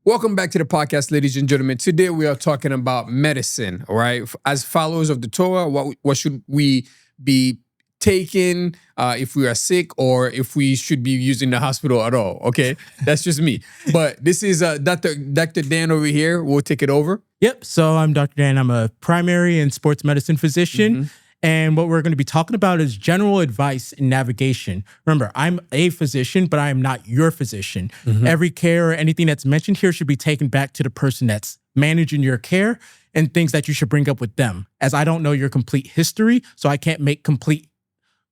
Welcome back to the podcast, ladies and gentlemen. Today we are talking about medicine, all right? As followers of the Torah, what should we be taking if we are sick, or if we should be using the hospital at all, okay? That's just me. But this is Dr. Dan over here. We'll take it over. Yep. So I'm Dr. Dan. I'm a primary and sports medicine physician. And what we're going to be talking about is general advice and navigation. Remember, I'm a physician, but I am not your physician. Every care or anything that's mentioned here should be taken back to the person that's managing your care and things that you should bring up with them, as I don't know your complete history, so I can't make complete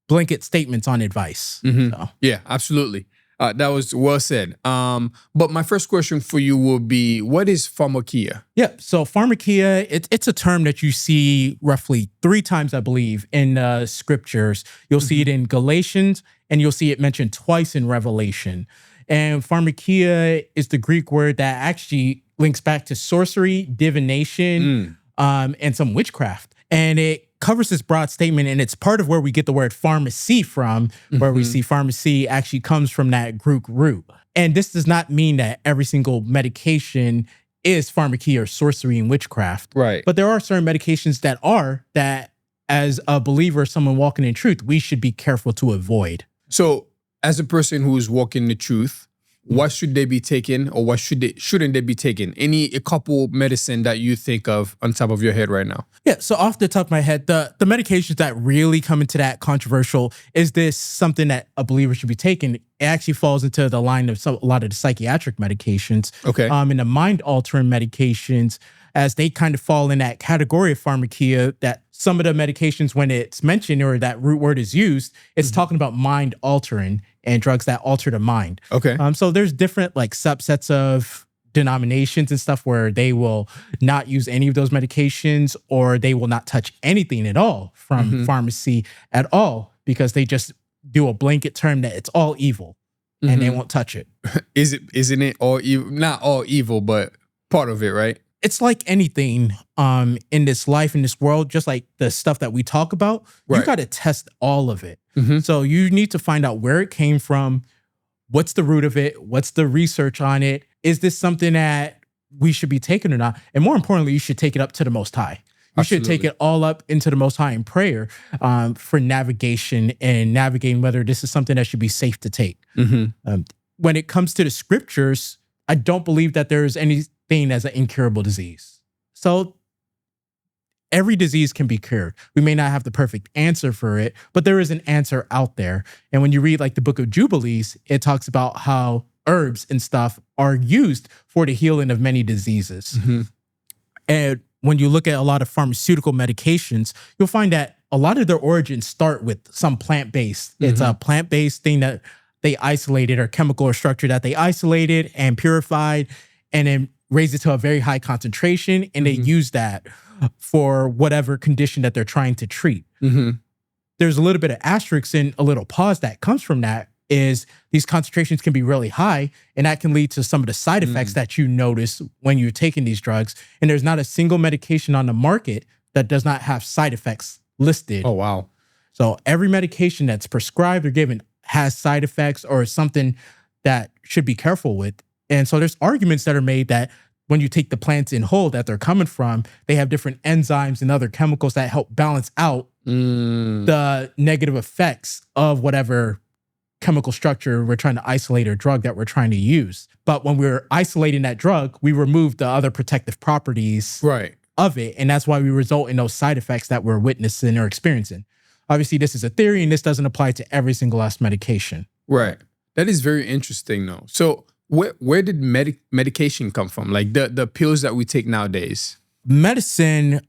blanket statements on advice. So. Yeah, absolutely. That was well said. But my first question for you will be, what is Pharmakeia? Yep. So Pharmakeia, it's a term that you see roughly 3 times, I believe, in scriptures. You'll see it in Galatians, and you'll see it mentioned twice in Revelation. And Pharmakeia is the Greek word that actually links back to sorcery, divination, and some witchcraft. And it covers this broad statement, and it's part of where we get the word pharmacy from, where we see pharmacy actually comes from that Greek root. And this does not mean that every single medication is pharmakia or sorcery and witchcraft. Right. But there are certain medications that as a believer, someone walking in truth, we should be careful to avoid. So as a person who is walking the truth, what should they be taking, or what shouldn't they be taking? A couple medicine that you think of on top of your head right now? Yeah, so off the top of my head, the medications that really come into that controversial, is this something that a believer should be taking? It actually falls into the line of a lot of the psychiatric medications. Okay. And the mind-altering medications, as they kind of fall in that category of pharmakia, that some of the medications, when it's mentioned or that root word is used, it's talking about mind-altering and drugs that alter the mind. Okay. So there's different like subsets of denominations and stuff where they will not use any of those medications, or they will not touch anything at all from pharmacy at all, because they just do a blanket term that it's all evil and they won't touch it. Isn't it all evil? Not all evil, but part of it, right? It's like anything in this life, in this world, just like the stuff that we talk about, you got to test all of it. So you need to find out where it came from, what's the root of it, what's the research on it, is this something that we should be taking or not? And more importantly, you should take it up to the Most High. You should take it all up into the Most High in prayer for navigation and navigating whether this is something that should be safe to take. When it comes to the scriptures, I don't believe that there is anything as an incurable disease. So every disease can be cured. We may not have the perfect answer for it, but there is an answer out there. And when you read like the book of Jubilees, it talks about how herbs and stuff are used for the healing of many diseases. And when you look at a lot of pharmaceutical medications, you'll find that a lot of their origins start with some plant-based. It's a plant-based thing that they isolated, or chemical or structure that they isolated and purified, and then raised it to a very high concentration, and they use that for whatever condition that they're trying to treat. There's a little bit of asterisk and a little pause that comes from that, is these concentrations can be really high, and that can lead to some of the side effects that you notice when you're taking these drugs. And there's not a single medication on the market that does not have side effects listed. Oh, wow. So every medication that's prescribed or given has side effects, or is something that should be careful with. And so there's arguments that are made that when you take the plants in whole that they're coming from, they have different enzymes and other chemicals that help balance out the negative effects of whatever chemical structure we're trying to isolate, or drug that we're trying to use. But when we're isolating that drug, we remove the other protective properties of it. And that's why we result in those side effects that we're witnessing or experiencing. Obviously, this is a theory, and this doesn't apply to every single last medication. Right. That is very interesting, though. So where did medication come from? Like the pills that we take nowadays? Medicine,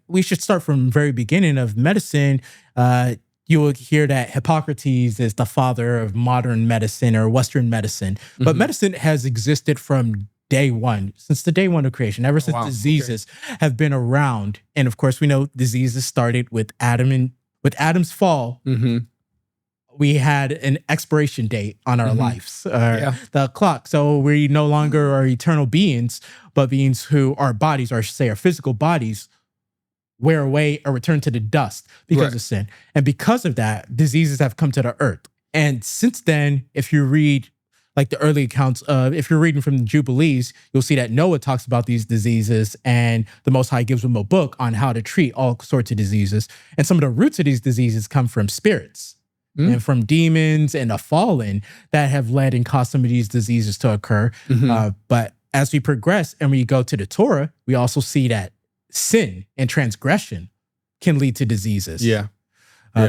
we should start from the very beginning of medicine. You will hear that Hippocrates is the father of modern medicine or Western medicine. But medicine has existed from day one, since the day one of creation, ever since diseases have been around. And of course, we know diseases started with Adam's fall. We had an expiration date on our lives, the clock. So we no longer are eternal beings, but beings who our bodies, or I should say our physical bodies, wear away or return to the dust because of sin. And because of that, diseases have come to the earth. And since then, if you read like the early accounts of, if you're reading from the Jubilees, you'll see that Noah talks about these diseases, and the Most High gives him a book on how to treat all sorts of diseases. And some of the roots of these diseases come from spirits and from demons and the fallen that have led and caused some of these diseases to occur. But as we progress and we go to the Torah, we also see that sin and transgression can lead to diseases.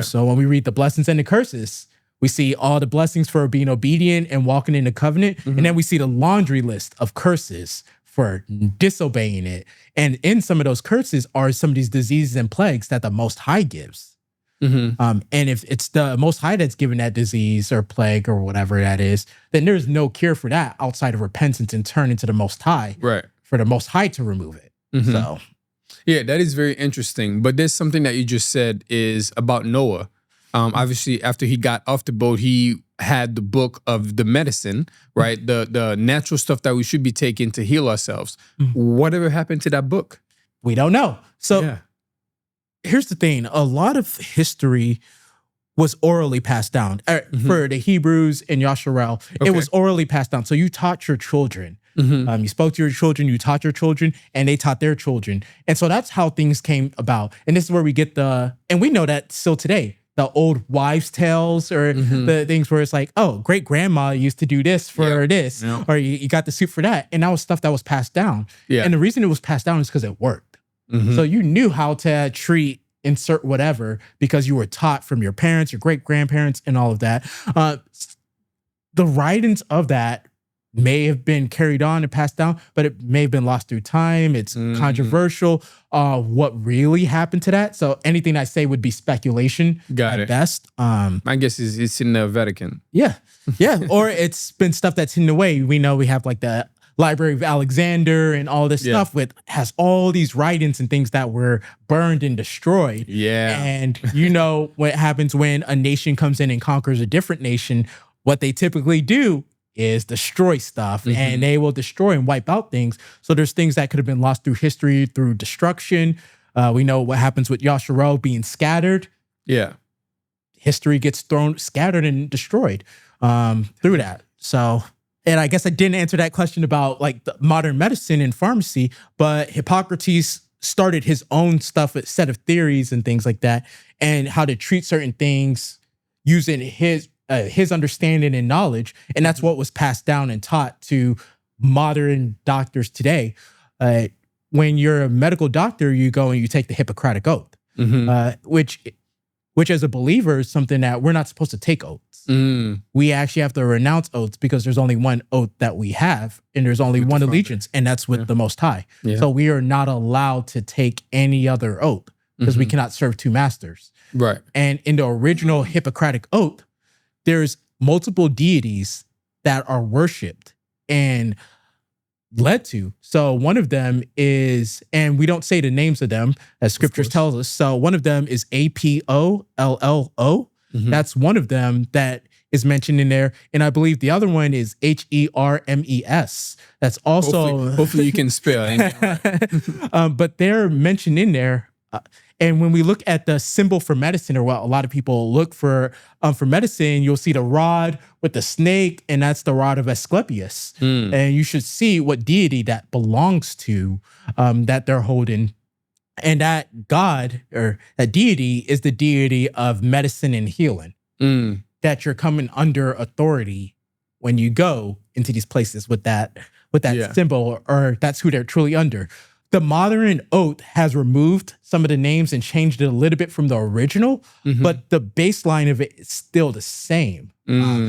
So when we read the blessings and the curses, we see all the blessings for being obedient and walking in the covenant. And then we see the laundry list of curses for disobeying it. And in some of those curses are some of these diseases and plagues that the Most High gives. And if it's the Most High that's given that disease or plague or whatever that is, then there's no cure for that outside of repentance and turning to the Most High for the Most High to remove it. So, yeah, that is very interesting. But there's something that you just said is about Noah. Obviously, after he got off the boat, he had the book of the medicine, right? The natural stuff that we should be taking to heal ourselves. Whatever happened to that book? We don't know. So here's the thing. A lot of history was orally passed down. For the Hebrews and Yasharel, it was orally passed down. So you taught your children. You spoke to your children, you taught your children, and they taught their children. And so that's how things came about. And this is where we get and we know that still today, the old wives' tales or the things where it's like, oh, great grandma used to do this for this, or you got the soup for that. And that was stuff that was passed down. And the reason it was passed down is because it worked. So you knew how to treat, insert whatever, because you were taught from your parents, your great grandparents, and all of that. The writings of that may have been carried on and passed down, but it may have been lost through time. It's controversial. What really happened to that? So anything I say would be speculation at best. I guess it's in the Vatican. Yeah. Or it's been stuff that's hidden away. We know we have like the Library of Alexander and all this stuff has all these writings and things that were burned and destroyed. And you know what happens when a nation comes in and conquers a different nation. What they typically do is destroy stuff, and they will destroy and wipe out things. So there's things that could have been lost through history, through destruction. We know what happens with Yasharel being scattered. History gets scattered and destroyed through that. So, and I guess I didn't answer that question about like the modern medicine and pharmacy, but Hippocrates started his own set of theories and things like that, and how to treat certain things using his understanding and knowledge. And that's what was passed down and taught to modern doctors today. When you're a medical doctor, you go and you take the Hippocratic Oath, which as a believer is something that we're not supposed to take oaths. We actually have to renounce oaths because there's only one oath that we have, and there's only one allegiance, and that's with the Most High. So we are not allowed to take any other oath because we cannot serve two masters. And in the original Hippocratic Oath, there's multiple deities that are worshipped and led to. So one of them is, and we don't say the names of them as scriptures tells us. So one of them is Apollo. That's one of them that is mentioned in there. And I believe the other one is Hermes. That's also... Hopefully you can spell. But they're mentioned in there. And when we look at the symbol for medicine, or what a lot of people look for medicine, you'll see the rod with the snake, and that's the rod of Asclepius. And you should see what deity that belongs to, that they're holding. And that God, or that deity, is the deity of medicine and healing. That you're coming under authority when you go into these places with that symbol, or that's who they're truly under. The modern oath has removed some of the names and changed it a little bit from the original, but the baseline of it is still the same.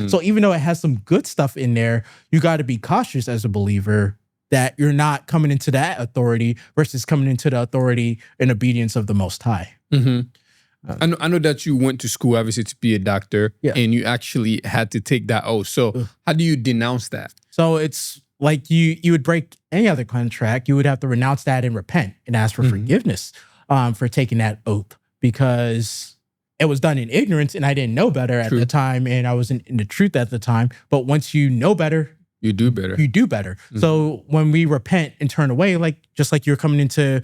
So even though it has some good stuff in there, you got to be cautious as a believer that you're not coming into that authority versus coming into the authority and obedience of the Most High. I know that you went to school, obviously, to be a doctor, and you actually had to take that oath. So how do you denounce that? So it's like you would break any other contract. You would have to renounce that and repent and ask for forgiveness for taking that oath, because it was done in ignorance and I didn't know better at the time, and I wasn't in the truth at the time. But once you know better, you do better. You do better. So when we repent and turn away, just like you're coming into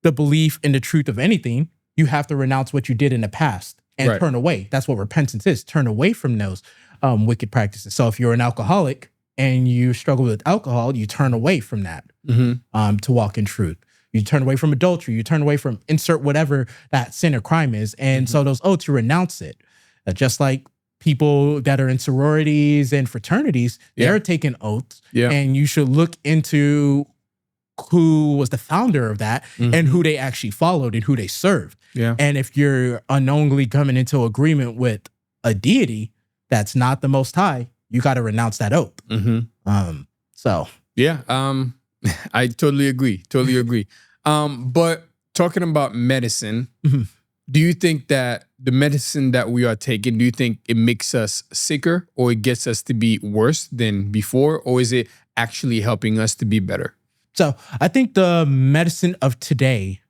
the belief in the truth of anything, you have to renounce what you did in the past and turn away. That's what repentance is. Turn away from those. wicked practices. So if you're an alcoholic and you struggle with alcohol, you turn away from that to walk in truth. You turn away from adultery. You turn away from insert whatever that sin or crime is. And so those oaths, you renounce it. Just like people that are in sororities and fraternities, they're taking oaths. And you should look into who was the founder of that and who they actually followed and who they served. And if you're unknowingly coming into agreement with a deity that's not the Most High, you got to renounce that oath. I totally agree. But talking about medicine, do you think that the medicine that we are taking, do you think it makes us sicker or it gets us to be worse than before? Or is it actually helping us to be better? So I think the medicine of today,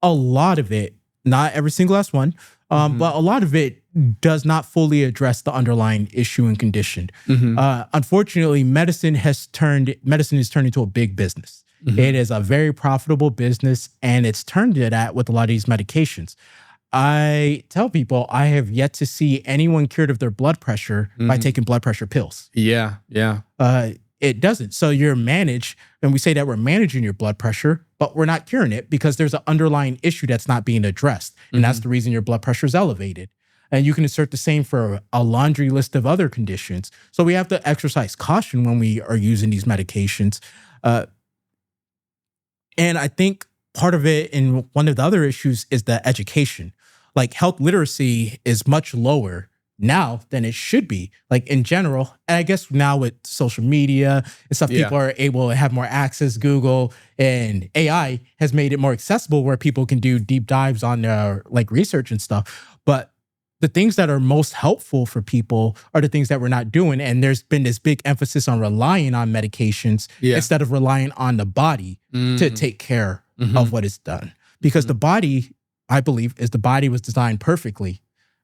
a lot of it, not every single last one, but a lot of it does not fully address the underlying issue and condition. Unfortunately, medicine has turned into a big business. It is a very profitable business, and it's turned to that with a lot of these medications. I tell people I have yet to see anyone cured of their blood pressure by taking blood pressure pills. It doesn't. So you're managed, and we say that we're managing your blood pressure, but we're not curing it because there's an underlying issue that's not being addressed. And that's the reason your blood pressure is elevated. And you can assert the same for a laundry list of other conditions. So we have to exercise caution when we are using these medications. And I think part of it, and one of the other issues, is the education. Like health literacy is much lower now than it should be, like in general. And I guess now with social media and stuff, people are able to have more access. Google and AI has made it more accessible where people can do deep dives on their like research and stuff. But the things that are most helpful for people are the things that we're not doing. And there's been this big emphasis on relying on medications instead of relying on the body to take care of what is done. Because the body, I believe, the body was designed perfectly.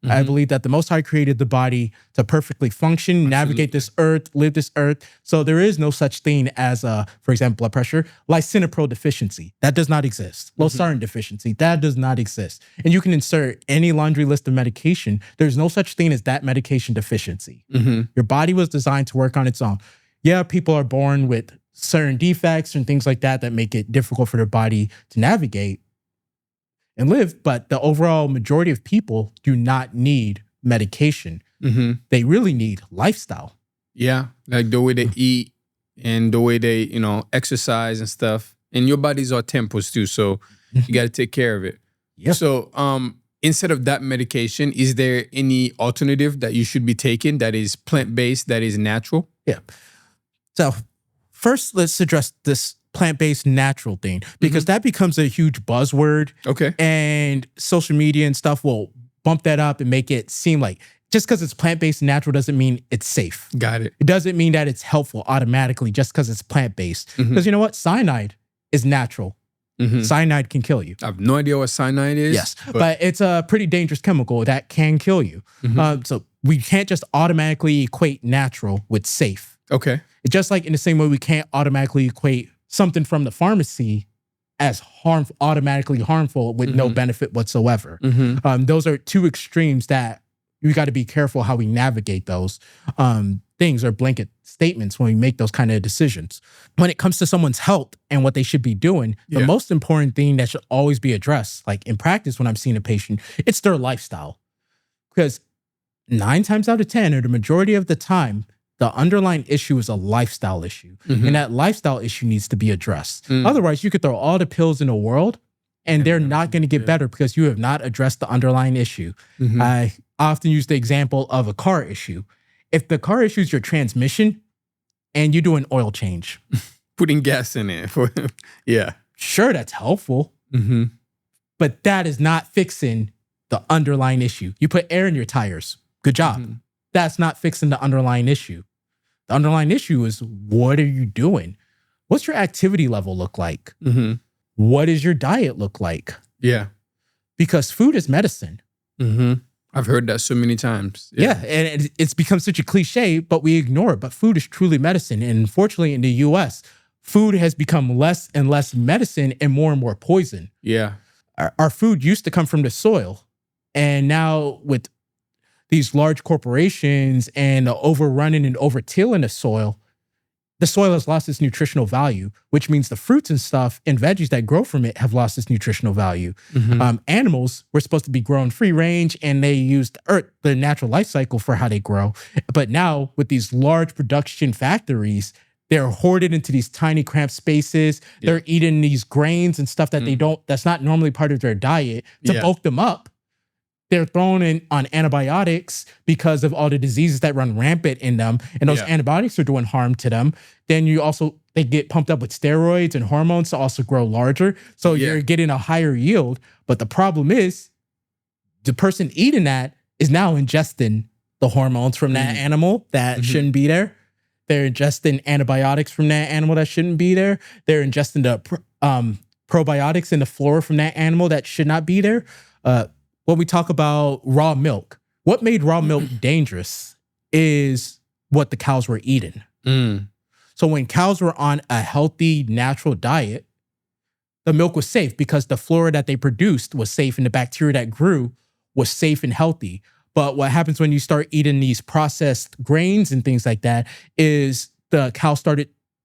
I believe that the Most High created the body to perfectly function, navigate this earth, live this earth. So there is no such thing as, for example, blood pressure, lisinopril deficiency. That does not exist. Losartan deficiency. That does not exist. And you can insert any laundry list of medication. There's no such thing as that medication deficiency. Your body was designed to work on its own. Yeah, people are born with certain defects and things like that that make it difficult for their body to navigate and live, but the overall majority of people do not need medication. They really need lifestyle. Like the way they eat and the way they, exercise and stuff. And your bodies are temples too, so you got to take care of it. So instead of that medication, is there any alternative that you should be taking that is plant-based, that is natural? So first, let's address this plant-based natural thing, because that becomes a huge buzzword. And social media and stuff will bump that up and make it seem like just because it's plant-based and natural doesn't mean it's safe. Got it. It doesn't mean that it's helpful automatically just because it's plant-based. Because you know what? Cyanide is natural. Cyanide can kill you. I have no idea what cyanide is. Yes, but it's a pretty dangerous chemical that can kill you. So we can't just automatically equate natural with safe. Just like in the same way we can't automatically equate something from the pharmacy as automatically harmful with no benefit whatsoever. Those are two extremes that we got to be careful how we navigate those things or blanket statements when we make those kind of decisions. When it comes to someone's health and what they should be doing, the most important thing that should always be addressed, like in practice when I'm seeing a patient, it's their lifestyle. Because 9 times out of 10, or the majority of the time, the underlying issue is a lifestyle issue. And that lifestyle issue needs to be addressed. Otherwise, you could throw all the pills in the world and they're not going to get better because you have not addressed the underlying issue. I often use the example of a car issue. If the car issue is your transmission and you do an oil change. Putting gas in it. Sure, that's helpful. But that is not fixing the underlying issue. You put air in your tires. Good job. That's not fixing the underlying issue. The underlying issue is, what are you doing? What's your activity level look like? What does your diet look like? Because food is medicine. I've heard that so many times. And it's become such a cliche, but we ignore it. But food is truly medicine. And unfortunately, in the US, food has become less and less medicine and more poison. Yeah. Our food used to come from the soil. And now with these large corporations and overrunning and overtilling the soil has lost its nutritional value, which means the fruits and stuff and veggies that grow from it have lost its nutritional value. Animals were supposed to be grown free range, and they used the natural life cycle for how they grow. But now with these large production factories, they're hoarded into these tiny cramped spaces. Yeah. They're eating these grains and stuff that that's not normally part of their diet to bulk them up. They're thrown in on antibiotics because of all the diseases that run rampant in them. And those antibiotics are doing harm to them. Then they get pumped up with steroids and hormones to also grow larger. So you're getting a higher yield. But the problem is the person eating that is now ingesting the hormones from that animal that shouldn't be there. They're ingesting antibiotics from that animal that shouldn't be there. They're ingesting the probiotics in the flora from that animal that should not be there. When we talk about raw milk, what made raw milk dangerous is what the cows were eating. So when cows were on a healthy, natural diet, the milk was safe because the flora that they produced was safe and the bacteria that grew was safe and healthy. But what happens when you start eating these processed grains and things like that is the cow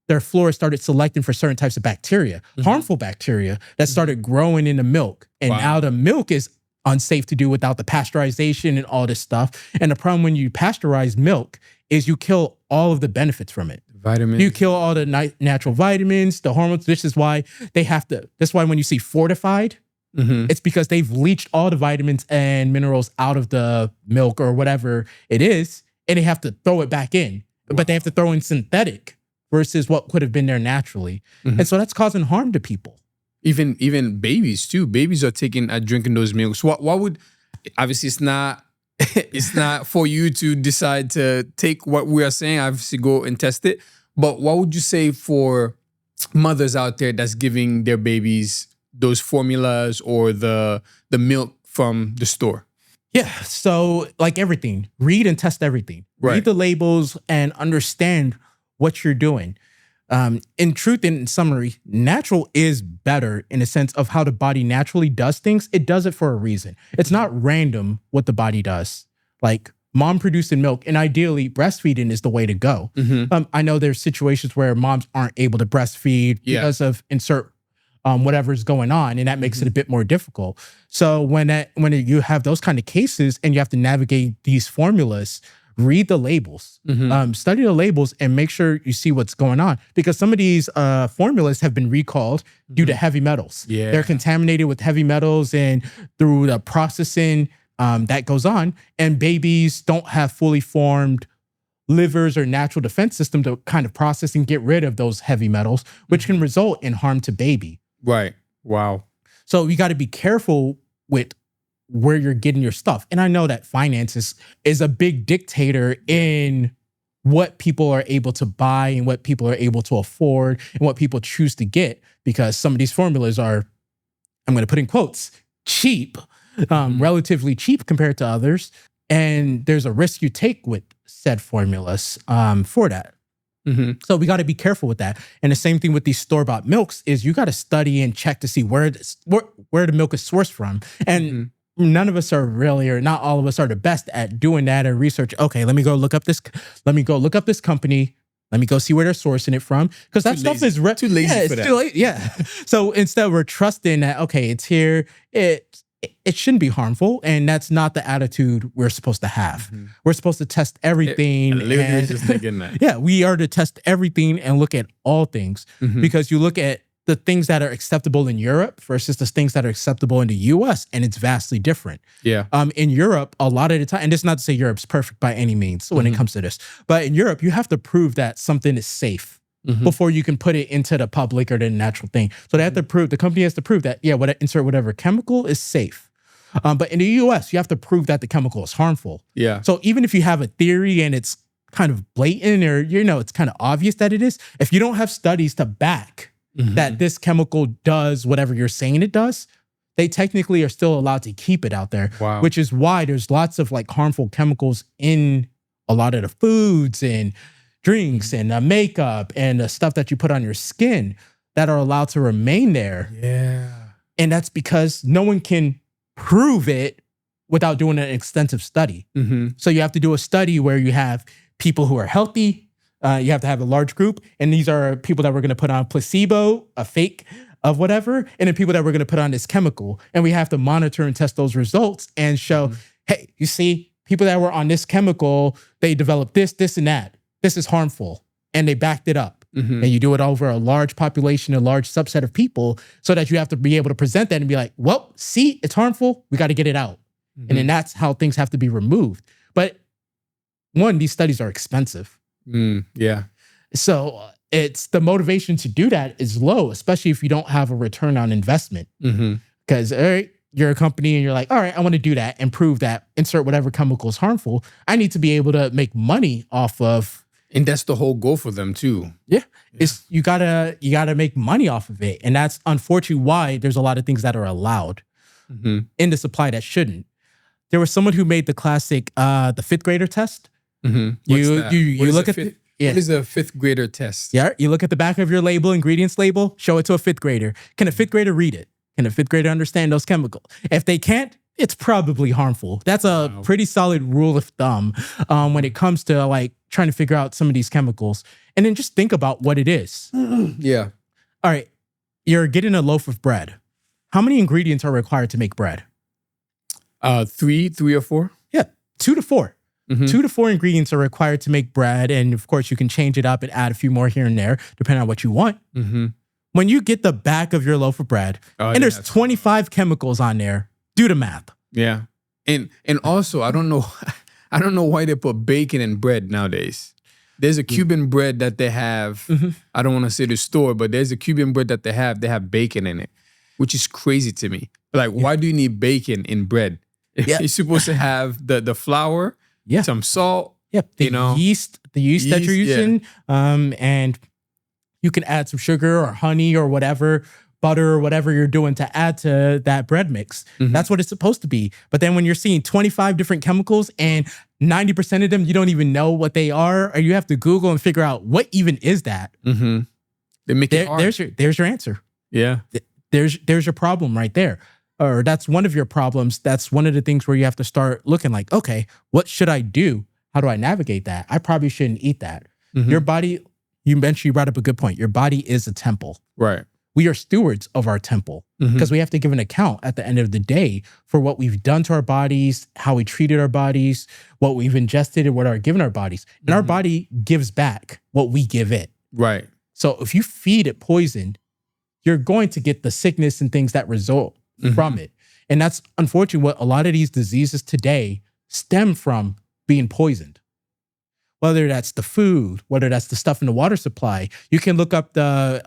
their flora started selecting for certain types of bacteria, harmful bacteria that started growing in the milk. And now the milk is unsafe to do without the pasteurization and all this stuff. And the problem when you pasteurize milk is you kill all of the benefits from it. Vitamins. You kill all the natural vitamins, the hormones. This is why that's why when you see fortified, it's because they've leached all the vitamins and minerals out of the milk or whatever it is, and they have to throw it back in. But they have to throw in synthetic versus what could have been there naturally. And so that's causing harm to people. Even babies too. Babies are drinking those milks. What would, obviously it's not for you to decide to take what we are saying. Obviously go and test it. But what would you say for mothers out there that's giving their babies those formulas or the milk from the store? Yeah. So like everything, read and test everything. Right. Read the labels and understand what you're doing. In truth and in summary, natural is better in a sense of how the body naturally does things. It does it for a reason. It's not random what the body does. Like mom producing milk, and ideally breastfeeding is the way to go. I know there's situations where moms aren't able to breastfeed because of whatever's going on, and that makes it a bit more difficult. So when you have those kind of cases and you have to navigate these formulas, read the labels, study the labels, and make sure you see what's going on. Because some of these formulas have been recalled due to heavy metals. They're contaminated with heavy metals, and through the processing that goes on, and babies don't have fully formed livers or natural defense system to kind of process and get rid of those heavy metals, which can result in harm to baby. Right. Wow. So you got to be careful with where you're getting your stuff. And I know that finances is a big dictator in what people are able to buy and what people are able to afford and what people choose to get, because some of these formulas are, I'm going to put in quotes, cheap, relatively cheap compared to others. And there's a risk you take with said formulas for that. So we got to be careful with that. And the same thing with these store-bought milks is you got to study and check to see where the milk is sourced from. And none of us are really, or not all of us are the best at doing that and research. Okay, let me go look up this company. Let me go see where they're sourcing it from. Because that stuff is too lazy for that. Too late. So instead we're trusting that, okay, it's here. It shouldn't be harmful. And that's not the attitude we're supposed to have. We're supposed to test everything. Just thinking that. Yeah, we are to test everything and look at all things. Because you look at the things that are acceptable in Europe versus the things that are acceptable in the US, and it's vastly different. In Europe, a lot of the time, and this is not to say Europe's perfect by any means when it comes to this, but in Europe, you have to prove that something is safe before you can put it into the public or the natural thing. So they have to prove, the company has to prove that, insert whatever chemical is safe. But in the US, you have to prove that the chemical is harmful. So even if you have a theory and it's kind of blatant or, it's kind of obvious that it is, if you don't have studies to back that this chemical does whatever you're saying it does, they technically are still allowed to keep it out there. Which is why there's lots of like harmful chemicals in a lot of the foods and drinks and makeup and the stuff that you put on your skin that are allowed to remain there. And that's because no one can prove it without doing an extensive study. Mm-hmm. So you have to do a study where you have people who are healthy. You have to have a large group. And these are people that we're going to put on placebo, a fake of whatever, and then people that we're going to put on this chemical. And we have to monitor and test those results and show, hey, you see, people that were on this chemical, they developed this, this, and that. This is harmful. And they backed it up. And you do it over a large population, a large subset of people, so that you have to be able to present that and be like, well, see, it's harmful. We got to get it out. And then that's how things have to be removed. But one, these studies are expensive. Yeah. So it's the motivation to do that is low, especially if you don't have a return on investment. Because you're a company and you're like, all right, I want to do that and prove that, insert whatever chemical is harmful. I need to be able to make money off of. And that's the whole goal for them too. Yeah. It's you gotta make money off of it. And that's unfortunately why there's a lot of things that are allowed in the supply that shouldn't. There was someone who made the classic the fifth grader test. You look at what is a fifth grader test? Yeah, you look at the back of your label, ingredients label, show it to a fifth grader. Can a fifth grader read it? Can a fifth grader understand those chemicals? If they can't, it's probably harmful. That's a pretty solid rule of thumb when it comes to like trying to figure out some of these chemicals. And then just think about what it is. Yeah. All right, you're getting a loaf of bread. How many ingredients are required to make bread? Three or four? Yeah, 2 to 4. 2 to 4 ingredients are required to make bread. And of course, you can change it up and add a few more here and there, depending on what you want. When you get the back of your loaf of bread, and there's 25 chemicals on there, do the math. Yeah. And also, I don't know why they put bacon in bread nowadays. There's a Cuban bread that they have. I don't want to say the store, but there's a Cuban bread that they have bacon in it, which is crazy to me. Like, why do you need bacon in bread? You're supposed to have the flour, some salt, the yeast that you're using, and you can add some sugar or honey or whatever, butter or whatever you're doing to add to that bread mix. That's what it's supposed to be. But then when you're seeing 25 different chemicals and 90% of them, you don't even know what they are, or you have to Google and figure out what even is that. They make it hard. There's your answer. Yeah. There's your problem right there. Or that's one of your problems. That's one of the things where you have to start looking like, okay, what should I do? How do I navigate that? I probably shouldn't eat that. Your body, you brought up a good point. Your body is a temple. Right. We are stewards of our temple because we have to give an account at the end of the day for what we've done to our bodies, how we treated our bodies, what we've ingested, and what are given our bodies. And our body gives back what we give it. Right. So if you feed it poison, you're going to get the sickness and things that result from it. And that's unfortunately what a lot of these diseases today stem from being poisoned. Whether that's the food, whether that's the stuff in the water supply. You can look up the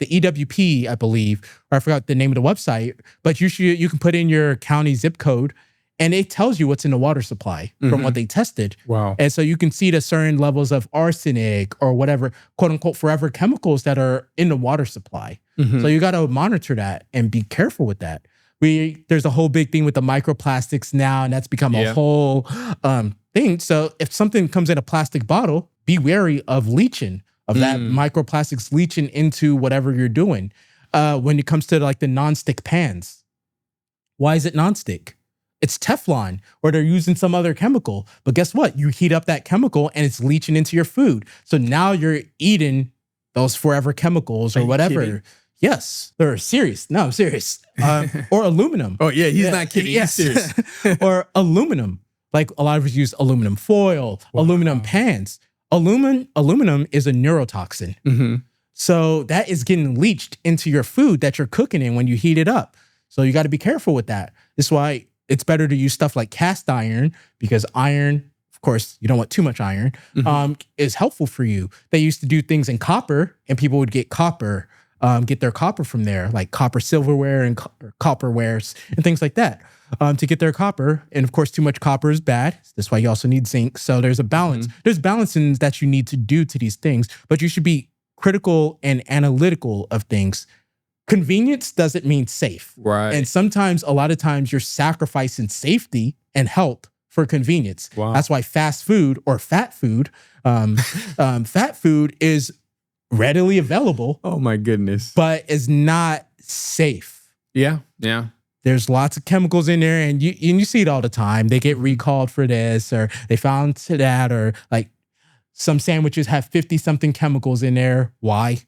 EWP, I believe, or I forgot the name of the website, but you can put in your county zip code and it tells you what's in the water supply from what they tested. Wow. And so you can see the certain levels of arsenic or whatever, quote unquote, forever chemicals that are in the water supply. So you got to monitor that and be careful with that. There's a whole big thing with the microplastics now, and that's become a whole thing. So if something comes in a plastic bottle, be wary of leaching, of that microplastics leaching into whatever you're doing. When it comes to like the nonstick pans, why is it nonstick? It's Teflon, or they're using some other chemical. But guess what? You heat up that chemical and it's leaching into your food. So now you're eating those forever chemicals or whatever. Kidding? Yes, they're serious. No, I'm serious. Or aluminum. Oh yeah, he's not kidding. Yes. He's serious. Or aluminum. Like a lot of us use aluminum foil, aluminum pans. Aluminum is a neurotoxin. So that is getting leached into your food that you're cooking in when you heat it up. So you got to be careful with that. That's why it's better to use stuff like cast iron, because iron, of course, you don't want too much iron, is helpful for you. They used to do things in copper, and people would get copper, get their copper from there, like copper silverware and copperwares and things like that, to get their copper. And of course, too much copper is bad. That's why you also need zinc. So there's a balance. There's balancing that you need to do to these things, but you should be critical and analytical of things. Convenience doesn't mean safe. Right. And sometimes, a lot of times, you're sacrificing safety and health for convenience. Wow. That's why fast food or fat food is readily available. Oh my goodness. But is not safe. Yeah. Yeah. there's lots of chemicals in there, and you see it all the time. They get recalled for this, or they found to that, or like some sandwiches have 50 something chemicals in there. Why?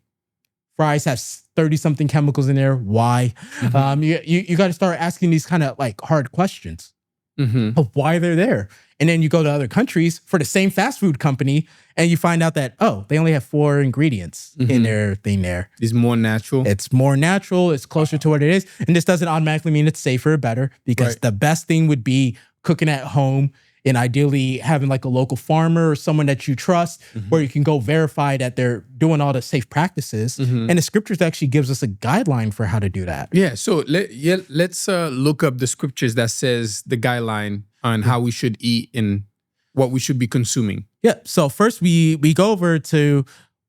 Fries have 30 something chemicals in there. Why? You got to start asking these kind of like hard questions of why they're there. And then you go to other countries for the same fast food company and you find out that, oh, they only have 4 ingredients in their thing there. It's more natural. It's more natural. It's closer to what it is. And this doesn't automatically mean it's safer or better, because the best thing would be cooking at home and ideally having like a local farmer or someone that you trust where you can go verify that they're doing all the safe practices. And the scriptures actually gives us a guideline for how to do that. Yeah. So let's look up the scriptures that says the guideline on how we should eat and what we should be consuming. Yeah. So first we go over to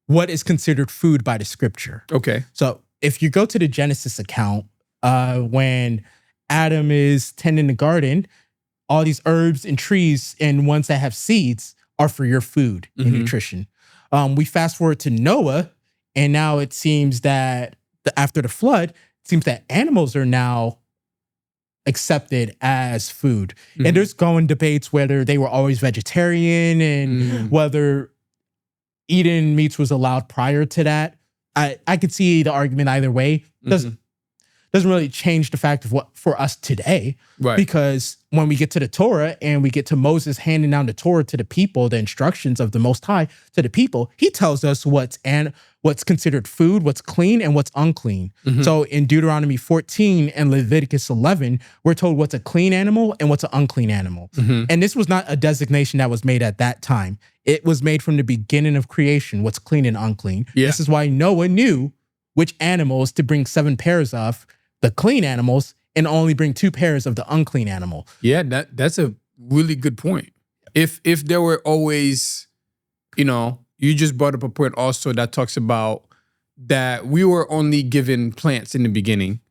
what is considered food by the scripture. Okay. So if you go to the Genesis account, when Adam is tending the garden, all these herbs and trees and ones that have seeds are for your food and nutrition. We fast forward to Noah, and now it seems that after the flood, it seems that animals are now accepted as food. And there's going debates whether they were always vegetarian and whether eating meats was allowed prior to that. I could see the argument either way. Doesn't really change the fact of what for us today. Right. Because when we get to the Torah and we get to Moses handing down the Torah to the people, the instructions of the Most High to the people, he tells us what's considered food, what's clean, and what's unclean. So in Deuteronomy 14 and Leviticus 11, we're told what's a clean animal and what's an unclean animal. And this was not a designation that was made at that time. It was made from the beginning of creation, what's clean and unclean. Yeah. This is why Noah knew which animals to bring 7 pairs of, the clean animals, and only bring 2 pairs of the unclean animal. Yeah, that's a really good point. If there were always, you just brought up a point also that talks about that we were only given plants in the beginning,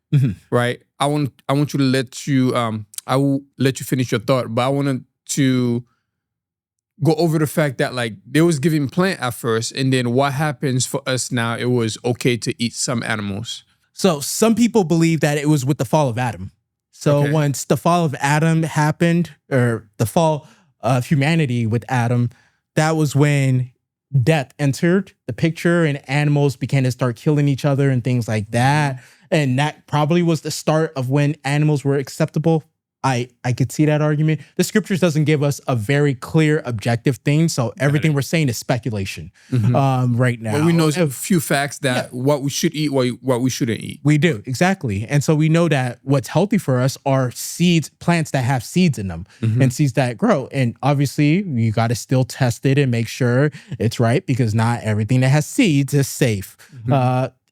right? I want I will let you finish your thought, but I wanted to go over the fact that like they was giving plant at first, and then what happens for us now, it was okay to eat some animals. So some people believe that it was with the fall of Adam. So once the fall of Adam happened, or the fall of humanity with Adam, that was when death entered the picture and animals began to start killing each other and things like that. And that probably was the start of when animals were acceptable. I could see that argument. The scriptures doesn't give us a very clear objective thing. So everything we're saying is speculation right now. But we know a few facts that what we should eat, what we shouldn't eat. We do, exactly. And so we know that what's healthy for us are seeds, plants that have seeds in them and seeds that grow. And obviously you got to still test it and make sure it's right, because not everything that has seeds is safe,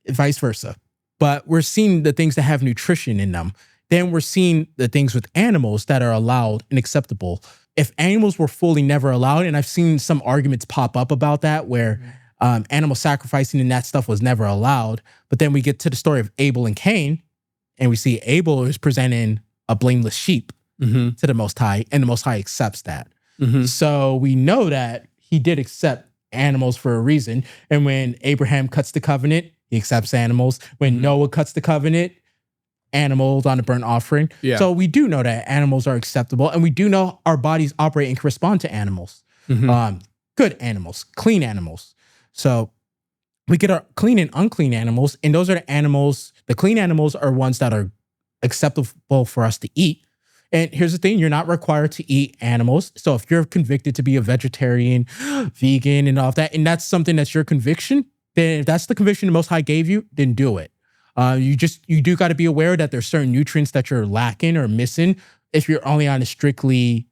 vice versa. But we're seeing the things that have nutrition in them. Then we're seeing the things with animals that are allowed and acceptable. If animals were fully never allowed, and I've seen some arguments pop up about that, where animal sacrificing and that stuff was never allowed. But then we get to the story of Abel and Cain, and we see Abel is presenting a blameless sheep to the Most High, and the Most High accepts that. So we know that he did accept animals for a reason. And when Abraham cuts the covenant, he accepts animals. When Noah cuts the covenant, animals on the burnt offering. So we do know that animals are acceptable, and we do know our bodies operate and can respond to animals. Good animals, clean animals. So we get our clean and unclean animals, and those are the animals. The clean animals are ones that are acceptable for us to eat. And here's the thing, you're not required to eat animals. So if you're convicted to be a vegetarian, vegan, and all of that, and that's something that's your conviction, then if that's the conviction the Most High gave you, then do it. You do got to be aware that there's certain nutrients that you're lacking or missing if you're only on a strictly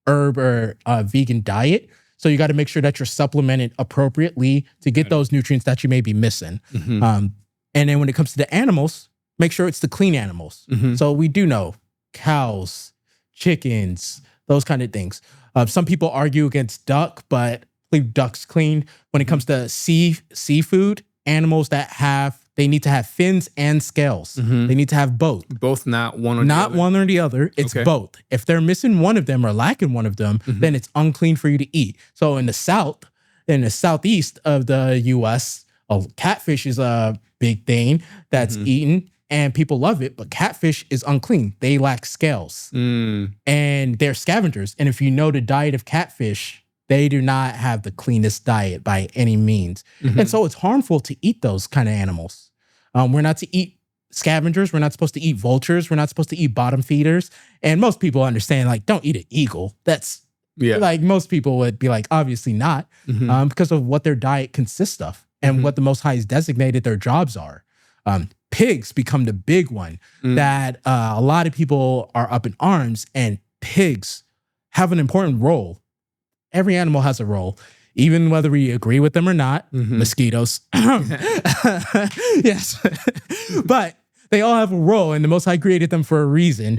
herb or vegan diet. So you got to make sure that you're supplemented appropriately to get those nutrients that you may be missing. And then when it comes to the animals, make sure it's the clean animals. So we do know cows, chickens, those kind of things. Some people argue against duck, but I believe duck's clean. When it comes to seafood, animals that they need to have fins and scales. They need to have both. Both, not one or the other. Not one or the other. It's both. If they're missing one of them or lacking one of them, then it's unclean for you to eat. So in the southeast of the U.S., catfish is a big thing that's eaten. and people love it, but catfish is unclean. They lack scales and they're scavengers. And if you know the diet of catfish, they do not have the cleanest diet by any means. And so it's harmful to eat those kind of animals. We're not to eat scavengers. We're not supposed to eat vultures. We're not supposed to eat bottom feeders. And most people understand, like, don't eat an eagle. That's like most people would be like, obviously not, because of what their diet consists of and what the Most High has designated their jobs are. Pigs become the big one that a lot of people are up in arms, and pigs have an important role. Every animal has a role, even whether we agree with them or not. Mosquitoes. Yes. But they all have a role, and the Most High created them for a reason.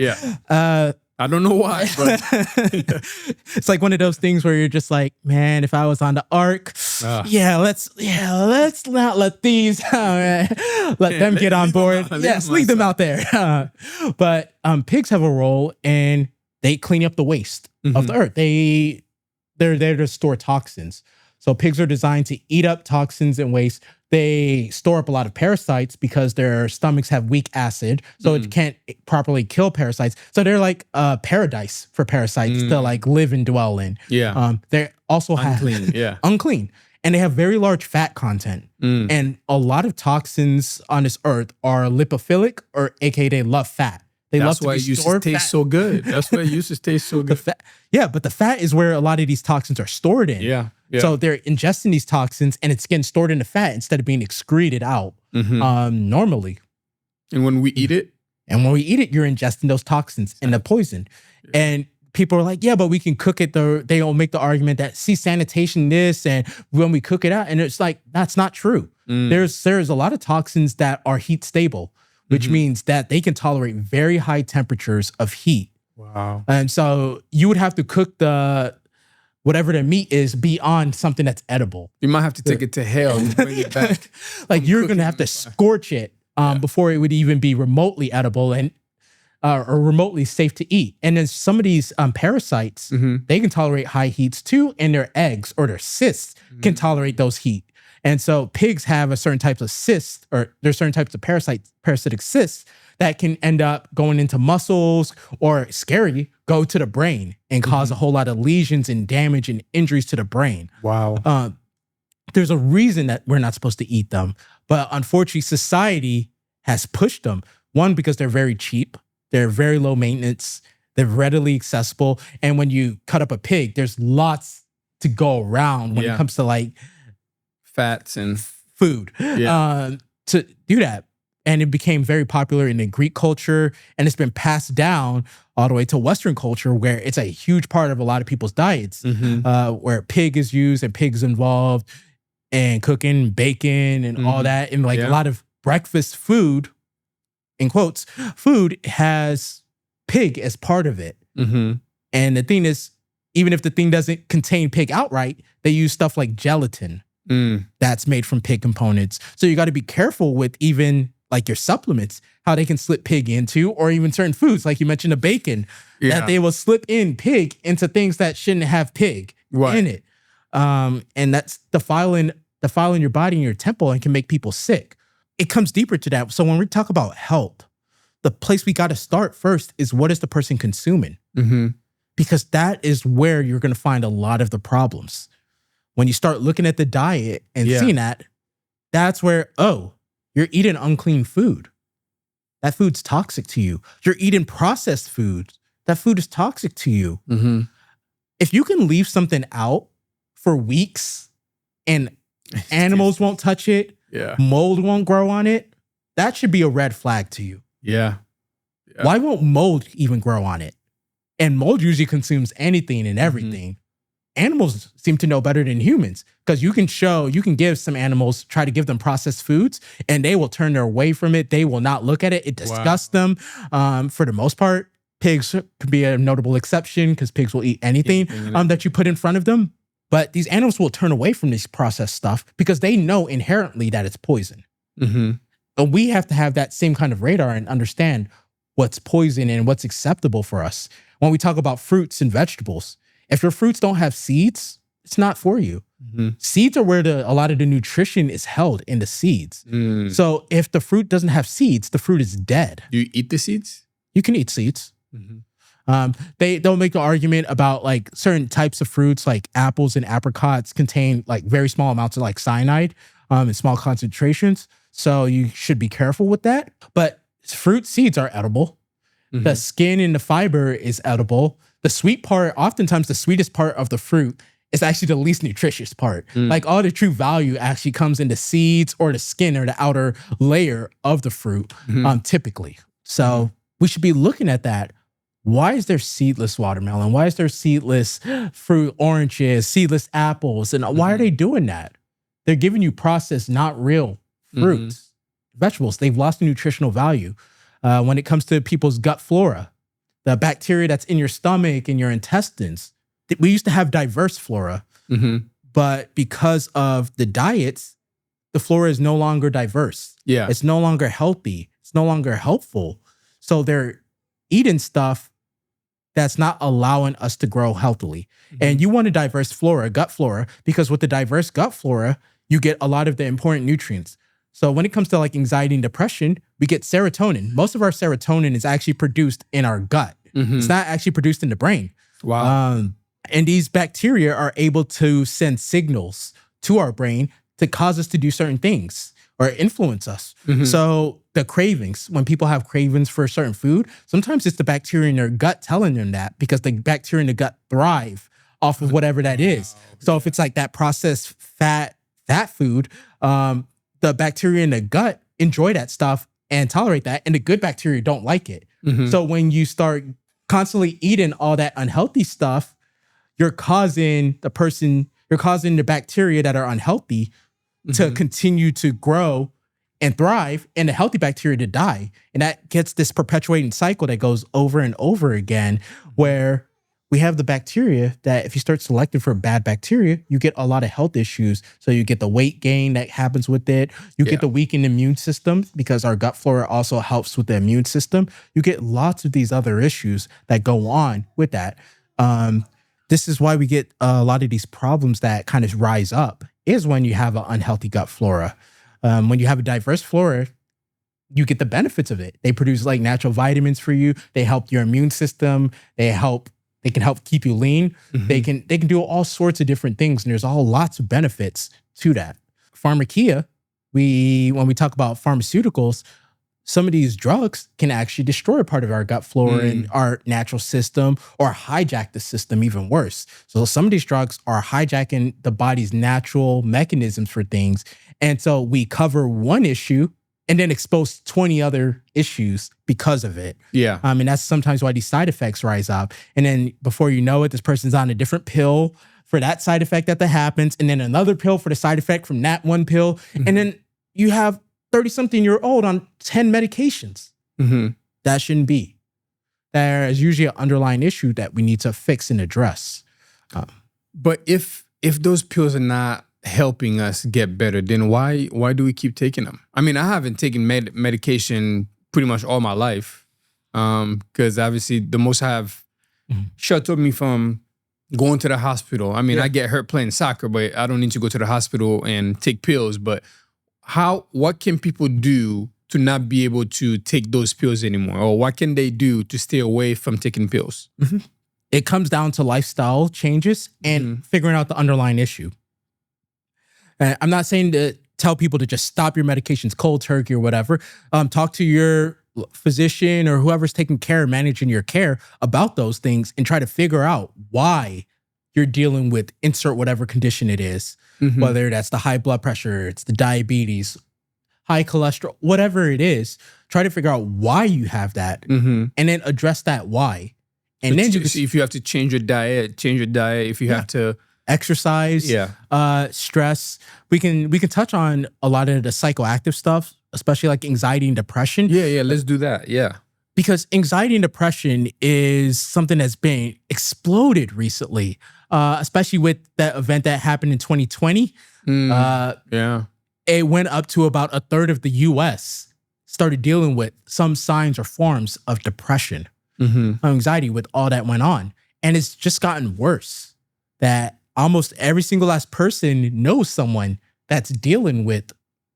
I don't know why, but it's like one of those things where you're just like, man, if I was on the ark, let's not let these let them get on board. Yes, leave them out there. But pigs have a role, and they clean up the waste of the earth. They're there to store toxins. So pigs are designed to eat up toxins and waste. They store up a lot of parasites because their stomachs have weak acid, so it can't properly kill parasites. So they're like a paradise for parasites to like live and dwell in. They also unclean, and they have very large fat content. And a lot of toxins on this earth are lipophilic, or aka they love fat. That's why it used to taste so good. That's why it used to taste so good. But the fat is where a lot of these toxins are stored in. So they're ingesting these toxins, and it's getting stored in the fat instead of being excreted out normally. And when we eat it? You're ingesting those toxins and the poison. And people are like, yeah, but we can cook it. They'll make the argument that, see, sanitation this, and when we cook it out. And it's like, that's not true. There's a lot of toxins that are heat stable, which means that they can tolerate very high temperatures of heat. Wow. And so you would have to cook whatever the meat is beyond something that's edible. You might have to take it to hell and bring it back. Like you're going to have to scorch it before it would even be remotely edible and or remotely safe to eat. And then some of these parasites, they can tolerate high heats too, and their eggs or their cysts can tolerate those heat. And so pigs have a certain types of cysts, or there's certain types of parasitic cysts that can end up going into muscles, or scary, go to the brain and cause a whole lot of lesions and damage and injuries to the brain. Wow. There's a reason that we're not supposed to eat them, but unfortunately society has pushed them. One, because they're very cheap. They're very low maintenance. They're readily accessible. And when you cut up a pig, there's lots to go around when it comes to like fats and food to do that. And it became very popular in the Greek culture, and it's been passed down all the way to Western culture, where it's a huge part of a lot of people's diets, where pig is used and pigs involved, and cooking, bacon, and all that. And like a lot of breakfast food, in quotes, food has pig as part of it. And the thing is, even if the thing doesn't contain pig outright, they use stuff like gelatin that's made from pig components. So you got to be careful with even like your supplements, how they can slip pig into, or even certain foods, like you mentioned the bacon, that they will slip in pig into things that shouldn't have pig in it. And that's defiling your body and your temple, and can make people sick. It comes deeper to that. So when we talk about health, the place we got to start first is, what is the person consuming? Because that is where you're going to find a lot of the problems. When you start looking at the diet and seeing that, that's where, you're eating unclean food. That food's toxic to you. You're eating processed food. That food is toxic to you. If you can leave something out for weeks and animals won't touch it, mold won't grow on it, that should be a red flag to you. Why won't mold even grow on it? And mold usually consumes anything and everything. Animals seem to know better than humans, because you can give some animals, try to give them processed foods, and they will turn their way from it. They will not look at it. It disgusts them. For the most part, pigs could be a notable exception, because pigs will eat anything that you put in front of them. But these animals will turn away from this processed stuff because they know inherently that it's poison. And we have to have that same kind of radar and understand what's poison and what's acceptable for us. When we talk about fruits and vegetables, if your fruits don't have seeds, it's not for you. Seeds are where a lot of the nutrition is held in the seeds. So if the fruit doesn't have seeds, the fruit is dead. Do you eat the seeds? You can eat seeds. They'll make the argument about like certain types of fruits, like apples and apricots, contain like very small amounts of like cyanide in small concentrations. So you should be careful with that. But fruit seeds are edible. The skin and the fiber is edible. The sweet part, oftentimes the sweetest part of the fruit is actually the least nutritious part. Like all the true value actually comes in the seeds or the skin or the outer layer of the fruit, typically. So we should be looking at that. Why is there seedless watermelon? Why is there seedless fruit, oranges, seedless apples? And why are they doing that? They're giving you processed, not real fruits, vegetables. They've lost the nutritional value. When it comes to people's gut flora, the bacteria that's in your stomach and your intestines, we used to have diverse flora, but because of the diets, the flora is no longer diverse. Yeah. It's no longer healthy. It's no longer helpful. So they're eating stuff that's not allowing us to grow healthily. And you want a diverse flora, gut flora, because with the diverse gut flora, you get a lot of the important nutrients. So when it comes to like anxiety and depression, we get serotonin. Most of our serotonin is actually produced in our gut. It's not actually produced in the brain. Wow. And these bacteria are able to send signals to our brain to cause us to do certain things or influence us. So the cravings, when people have cravings for a certain food, sometimes it's the bacteria in their gut telling them that, because the bacteria in the gut thrive off of whatever that is. So if it's like that processed fat food, the bacteria in the gut enjoy that stuff and tolerate that, and the good bacteria don't like it. So when you start constantly eating all that unhealthy stuff, you're causing the bacteria that are unhealthy to continue to grow and thrive, and the healthy bacteria to die. And that gets this perpetuating cycle that goes over and over again, where we have the bacteria that if you start selecting for bad bacteria, you get a lot of health issues. So you get the weight gain that happens with it. You get the weakened immune system, because our gut flora also helps with the immune system. You get lots of these other issues that go on with that. This is why we get a lot of these problems that kind of rise up, is when you have an unhealthy gut flora. When you have a diverse flora, you get the benefits of it. They produce like natural vitamins for you. They help your immune system. They can help keep you lean. They can do all sorts of different things. And there's lots of benefits to that. Pharmakeia, when we talk about pharmaceuticals, some of these drugs can actually destroy part of our gut flora and our natural system, or hijack the system even worse. So some of these drugs are hijacking the body's natural mechanisms for things. And so we cover one issue and then expose 20 other issues because of it. Yeah. And that's sometimes why these side effects rise up. And then before you know it, this person's on a different pill for that side effect that happens, and then another pill for the side effect from that one pill. And then you have 30-something-year-old on 10 medications. That shouldn't be. There is usually an underlying issue that we need to fix and address. But if those pills are not helping us get better, then why do we keep taking them? I mean, I haven't taken medication pretty much all my life, because obviously the most I have shuttled me from going to the hospital. I mean, I get hurt playing soccer, but I don't need to go to the hospital and take pills. But what can people do to not be able to take those pills anymore? Or what can they do to stay away from taking pills? It comes down to lifestyle changes and figuring out the underlying issue. I'm not saying to tell people to just stop your medications cold turkey or whatever. Talk to your physician or whoever's taking care of managing your care about those things, and try to figure out why you're dealing with insert whatever condition it is, whether that's the high blood pressure, it's the diabetes, high cholesterol, whatever it is. Try to figure out why you have that, and then address that why. And then if you have to change your diet. If you have to exercise, stress. We can touch on a lot of the psychoactive stuff, especially like anxiety and depression. Yeah, let's do that. Yeah. Because anxiety and depression is something that's been exploded recently, especially with that event that happened in 2020. It went up to about a third of the US started dealing with some signs or forms of depression, anxiety with all that went on. And it's just gotten worse. That almost every single last person knows someone that's dealing with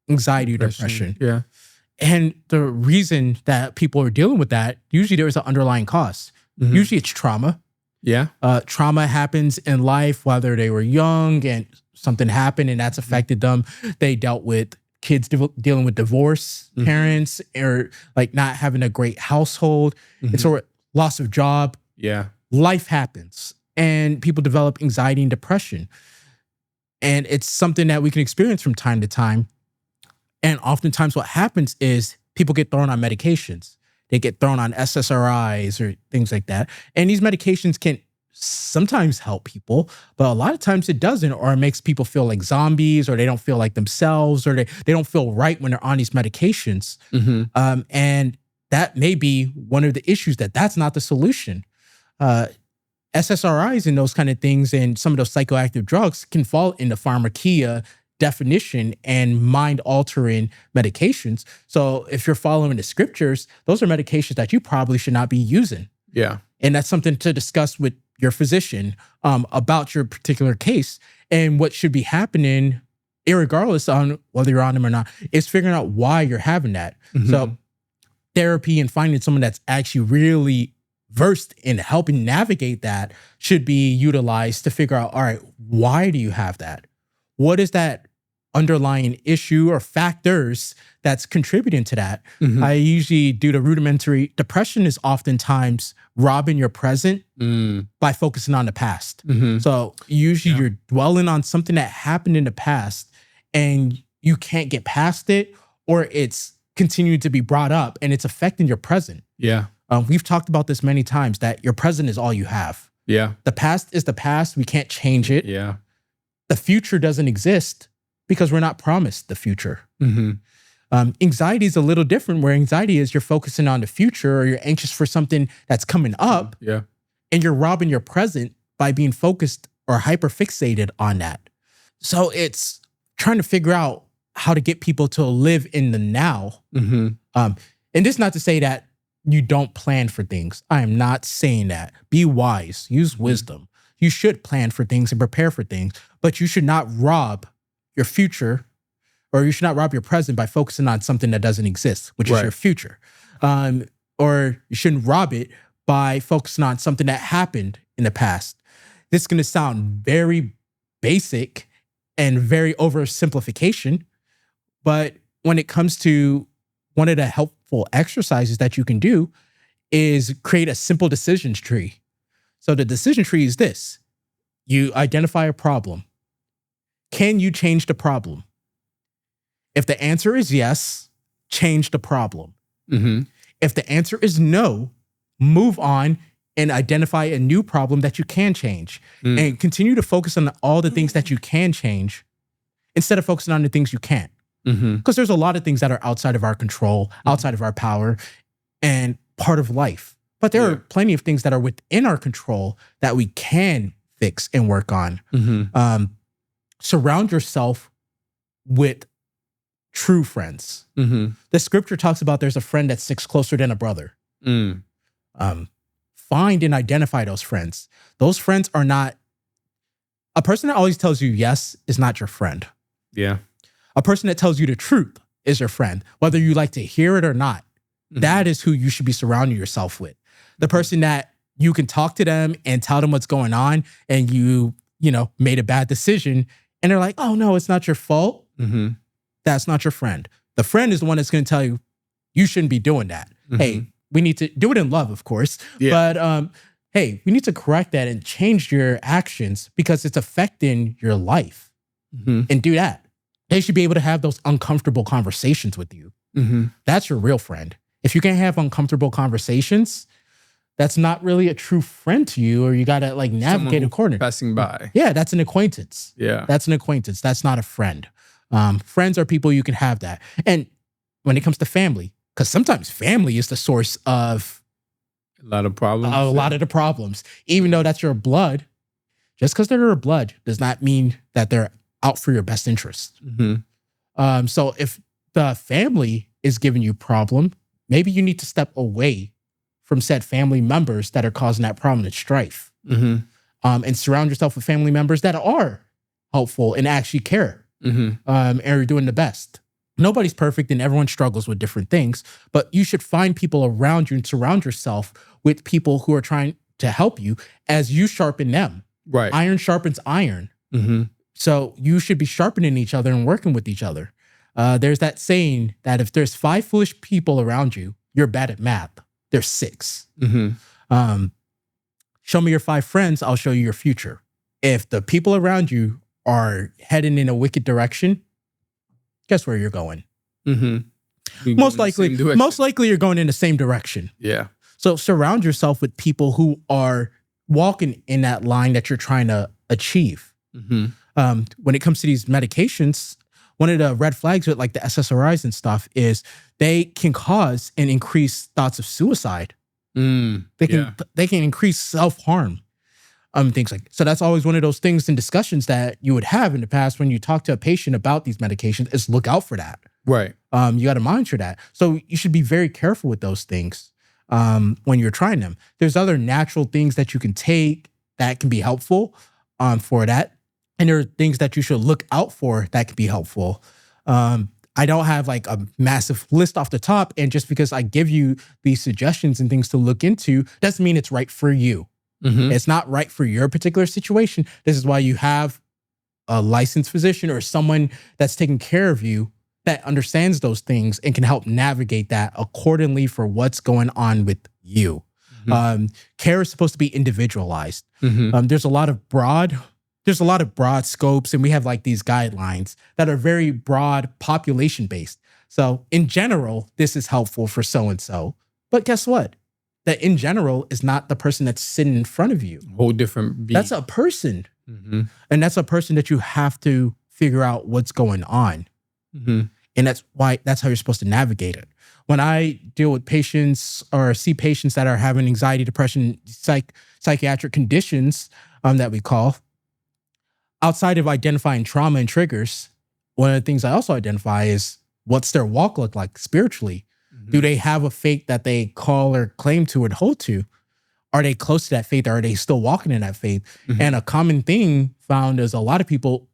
anxiety or depression. Yeah. And the reason that people are dealing with that, usually there is an underlying cause. Usually it's trauma. Yeah. Trauma happens in life, whether they were young and something happened and that's affected them. They dealt with kids dealing with divorce, parents, or like not having a great household. It's a loss of job. Yeah. Life happens and people develop anxiety and depression. And it's something that we can experience from time to time. And oftentimes what happens is people get thrown on medications. They get thrown on SSRIs or things like that. And these medications can sometimes help people, but a lot of times it doesn't, or it makes people feel like zombies, or they don't feel like themselves, or they don't feel right when they're on these medications. And that may be one of the issues, that's not the solution. SSRIs and those kind of things and some of those psychoactive drugs can fall in the pharmakia definition and mind-altering medications. So if you're following the scriptures, those are medications that you probably should not be using. Yeah. And that's something to discuss with your physician about your particular case. And what should be happening, irregardless on whether you're on them or not, is figuring out why you're having that. So therapy and finding someone that's actually really versed in helping navigate that should be utilized to figure out, all right, why do you have that? What is that underlying issue or factors that's contributing to that? I usually do the rudimentary. Depression is oftentimes robbing your present by focusing on the past. So usually you're dwelling on something that happened in the past and you can't get past it, or it's continuing to be brought up and it's affecting your present. Yeah. We've talked about this many times, that your present is all you have. Yeah. The past is the past. We can't change it. Yeah. The future doesn't exist because we're not promised the future. Anxiety is a little different, where anxiety is you're focusing on the future, or you're anxious for something that's coming up. Yeah. And you're robbing your present by being focused or hyperfixated on that. So it's trying to figure out how to get people to live in the now. And this is not to say that you don't plan for things. I am not saying that. Be wise, use wisdom. You should plan for things and prepare for things, but you should not rob your future, or you should not rob your present by focusing on something that doesn't exist, which is your future. Or you shouldn't rob it by focusing on something that happened in the past. This is going to sound very basic and very oversimplification, but when it comes to one of the helpful exercises that you can do is create a simple decisions tree. So the decision tree is this. You identify a problem. Can you change the problem? If the answer is yes, change the problem. If the answer is no, move on and identify a new problem that you can change. And continue to focus on all the things that you can change instead of focusing on the things you can't. Because there's a lot of things that are outside of our control, outside of our power, and part of life. But there are plenty of things that are within our control that we can fix and work on. Surround yourself with true friends. The scripture talks about there's a friend that sticks closer than a brother. Find and identify those friends. Those friends are not, a person that always tells you yes is not your friend. Yeah. A person that tells you the truth is your friend, whether you like to hear it or not. That is who you should be surrounding yourself with. The person that you can talk to them and tell them what's going on, and you made a bad decision, and they're like, oh no, it's not your fault. That's not your friend. The friend is the one that's going to tell you, you shouldn't be doing that. Hey, we need to do it in love, of course. But hey, we need to correct that and change your actions because it's affecting your life. And do that. They should be able to have those uncomfortable conversations with you. That's your real friend. If you can't have uncomfortable conversations, that's not really a true friend to you, or you got to like navigate a corner. Passing by. Yeah, that's an acquaintance. Yeah. That's an acquaintance. That's not a friend. Friends are people you can have that. And when it comes to family, because sometimes family is the source of a lot of problems. A lot of the problems. Even though that's your blood, just because they're your blood does not mean that they're out for your best interest. So if the family is giving you problem, maybe you need to step away from said family members that are causing that problem and strife. and surround yourself with family members that are helpful and actually care, and are doing the best. Nobody's perfect and everyone struggles with different things, but you should find people around you and surround yourself with people who are trying to help you as you sharpen them. Right. Iron sharpens iron. So you should be sharpening each other and working with each other. There's that saying that if there's 5 foolish people around you, you're bad at math. There's 6. Show me your 5 friends, I'll show you your future. If the people around you are heading in a wicked direction, guess where you're going? Most likely you're going in the same direction. Yeah. So surround yourself with people who are walking in that line that you're trying to achieve. When it comes to these medications, one of the red flags with like the SSRIs and stuff is they can cause and increase thoughts of suicide. They can increase self-harm. Things like so. That's always one of those things in discussions that you would have in the past when you talk to a patient about these medications is look out for that. Right. You got to monitor that. So you should be very careful with those things when you're trying them. There's other natural things that you can take that can be helpful for that. And there are things that you should look out for that can be helpful. I don't have like a massive list off the top. And just because I give you these suggestions and things to look into doesn't mean it's right for you. It's not right for your particular situation. This is why you have a licensed physician or someone that's taking care of you that understands those things and can help navigate that accordingly for what's going on with you. Care is supposed to be individualized. There's a lot of broad scopes, and we have like these guidelines that are very broad population based. So in general, this is helpful for so-and-so. But guess what? That in general is not the person that's sitting in front of you. Whole different being. That's a person. And that's a person that you have to figure out what's going on. And that's how you're supposed to navigate it. When I deal with patients or see patients that are having anxiety, depression, psychiatric conditions that we call, outside of identifying trauma and triggers, one of the things I also identify is what's their walk look like spiritually. Do they have a faith that they call or claim to and hold to? Are they close to that faith? Or are they still walking in that faith? And a common thing found is a lot of people